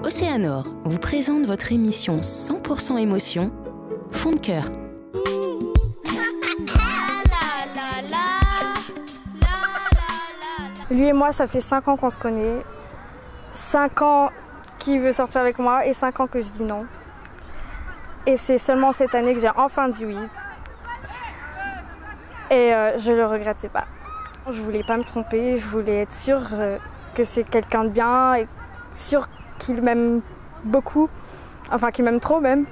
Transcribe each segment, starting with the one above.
Océanor vous présente votre émission 100% émotion, Fond de cœur. Lui et moi, ça fait 5 ans qu'on se connaît. 5 ans qu'il veut sortir avec moi et 5 ans que je dis non. Et c'est seulement cette année que j'ai enfin dit oui. Et je le regrettais pas. Je voulais pas me tromper, je voulais être sûre que c'est quelqu'un de bien et sûre qu'il m'aime beaucoup, enfin qu'il m'aime trop même.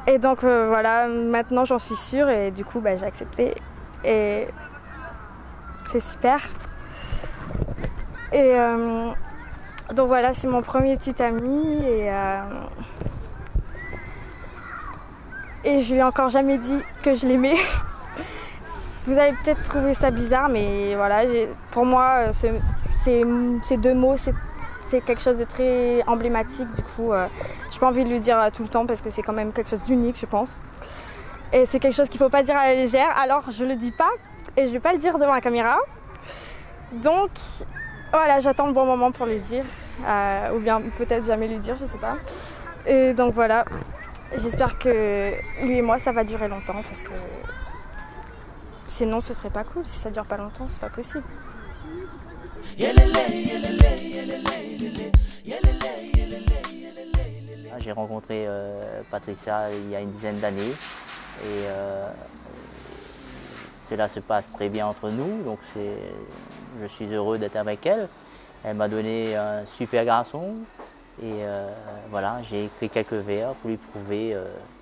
Et donc voilà, maintenant j'en suis sûre et du coup j'ai accepté et c'est super. Et donc voilà, c'est mon premier petit ami et je lui ai encore jamais dit que je l'aimais. Vous allez peut-être trouver ça bizarre, mais voilà, pour moi, ces 2 mots, c'est quelque chose de très emblématique. Du coup, j'ai pas envie de le dire tout le temps parce que c'est quand même quelque chose d'unique, je pense. Et c'est quelque chose qu'il faut pas dire à la légère, alors je le dis pas et je vais pas le dire devant la caméra. Donc voilà, j'attends le bon moment pour le dire, ou bien peut-être jamais le dire, je sais pas. Et donc voilà, j'espère que lui et moi, ça va durer longtemps parce que sinon, ce serait pas cool. Si ça dure pas longtemps, c'est pas possible. J'ai rencontré Patricia il y a une dizaine d'années et cela se passe très bien entre nous. Donc je suis heureux d'être avec elle. Elle m'a donné un super garçon et voilà, j'ai écrit quelques vers pour lui prouver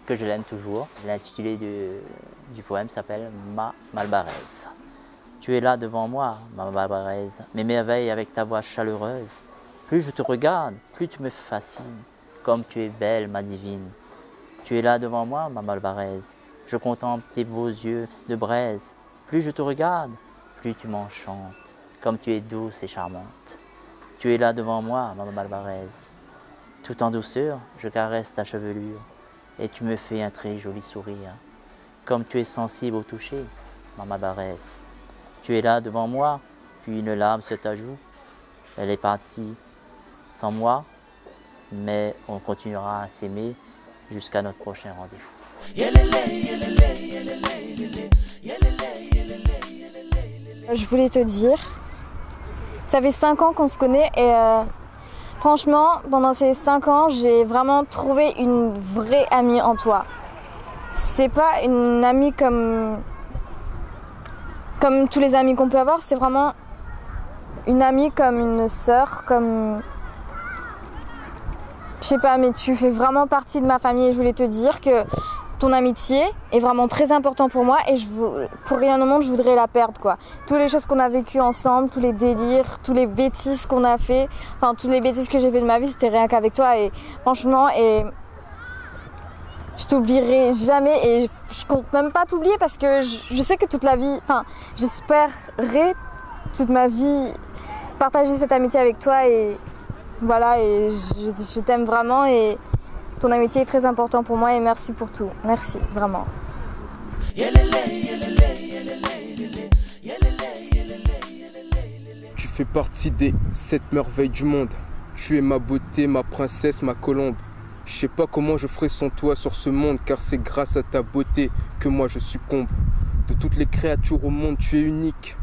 que je l'aime toujours. L'intitulé du poème s'appelle « Ma Malbaraise ». Tu es là devant moi, ma Malbaraise, m'émerveille avec ta voix chaleureuse. Plus je te regarde, plus tu me fascines, comme tu es belle, ma divine. Tu es là devant moi, ma Malbaraise, je contemple tes beaux yeux de braise. Plus je te regarde, plus tu m'enchantes, comme tu es douce et charmante. Tu es là devant moi, ma Malbaraise. Tout en douceur, je caresse ta chevelure et tu me fais un très joli sourire. Comme tu es sensible au toucher, ma Malbaraise. Tu es là devant moi, puis une larme se t'ajoute. Elle est partie sans moi, mais on continuera à s'aimer jusqu'à notre prochain rendez-vous. Je voulais te dire, ça fait 5 ans qu'on se connaît et franchement, pendant ces 5 ans, j'ai vraiment trouvé une vraie amie en toi. C'est pas une amie comme tous les amis qu'on peut avoir, c'est vraiment une amie comme une sœur, comme... Je sais pas, mais tu fais vraiment partie de ma famille et je voulais te dire que ton amitié est vraiment très important pour moi et pour rien au monde, je voudrais la perdre, quoi. Toutes les choses qu'on a vécues ensemble, tous les délires, tous les bêtises qu'on a fait, enfin, toutes les bêtises que j'ai fait de ma vie, c'était rien qu'avec toi et franchement, je t'oublierai jamais et je compte même pas t'oublier parce que je sais que toute la vie, enfin, j'espérerai toute ma vie partager cette amitié avec toi et voilà, et je t'aime vraiment et ton amitié est très importante pour moi et merci pour tout. Merci, vraiment. Tu fais partie des 7 merveilles du monde. Tu es ma beauté, ma princesse, ma colombe. Je sais pas comment je ferai sans toi sur ce monde, car c'est grâce à ta beauté que moi je succombe. De toutes les créatures au monde, tu es unique.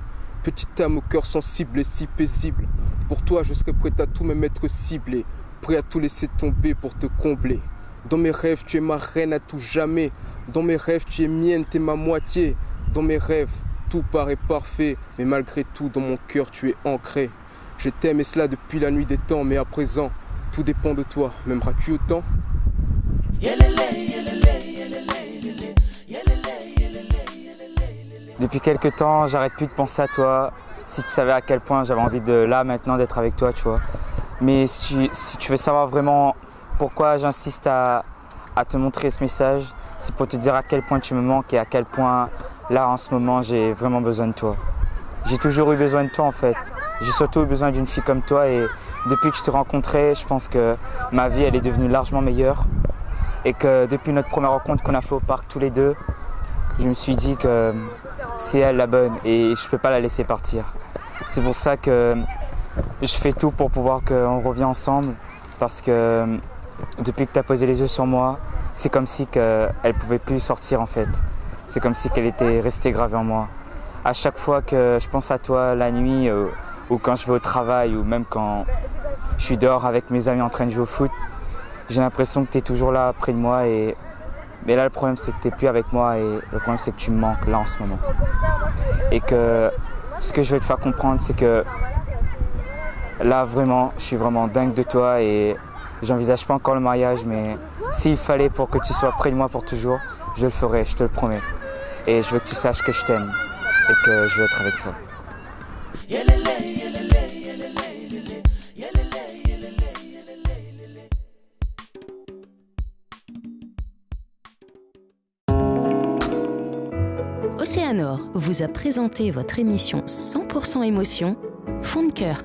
Petite âme au cœur sensible et si paisible. Pour toi, je serais prêt à tout me mettre ciblé, prêt à tout laisser tomber pour te combler. Dans mes rêves, tu es ma reine à tout jamais. Dans mes rêves, tu es mienne, t'es ma moitié. Dans mes rêves, tout paraît parfait, mais malgré tout, dans mon cœur, tu es ancré. Je t'aime et cela depuis la nuit des temps, mais à présent, tout dépend de toi. M'aimeras-tu autant? Depuis quelques temps, j'arrête plus de penser à toi. Si tu savais à quel point j'avais envie de là maintenant d'être avec toi, tu vois. Mais si tu veux savoir vraiment pourquoi j'insiste à te montrer ce message, c'est pour te dire à quel point tu me manques et à quel point là en ce moment j'ai vraiment besoin de toi. J'ai toujours eu besoin de toi en fait. J'ai surtout eu besoin d'une fille comme toi et depuis que je t'ai rencontré, je pense que ma vie elle est devenue largement meilleure. Et que depuis notre première rencontre qu'on a fait au parc tous les deux, je me suis dit que c'est elle la bonne et je ne peux pas la laisser partir. C'est pour ça que je fais tout pour pouvoir qu'on revienne ensemble parce que depuis que tu as posé les yeux sur moi, c'est comme si elle ne pouvait plus sortir en fait. C'est comme si qu'elle était restée gravée en moi. À chaque fois que je pense à toi la nuit ou quand je vais au travail ou même quand je suis dehors avec mes amis en train de jouer au foot, j'ai l'impression que tu es toujours là près de moi. Mais là le problème c'est que tu n'es plus avec moi et le problème c'est que tu me manques là en ce moment. Et que ce que je vais te faire comprendre c'est que là vraiment, je suis vraiment dingue de toi et j'envisage pas encore le mariage, mais s'il fallait pour que tu sois près de moi pour toujours, je le ferai, je te le promets. Et je veux que tu saches que je t'aime et que je veux être avec toi. Océanor vous a présenté votre émission 100% émotion, Fond de cœur.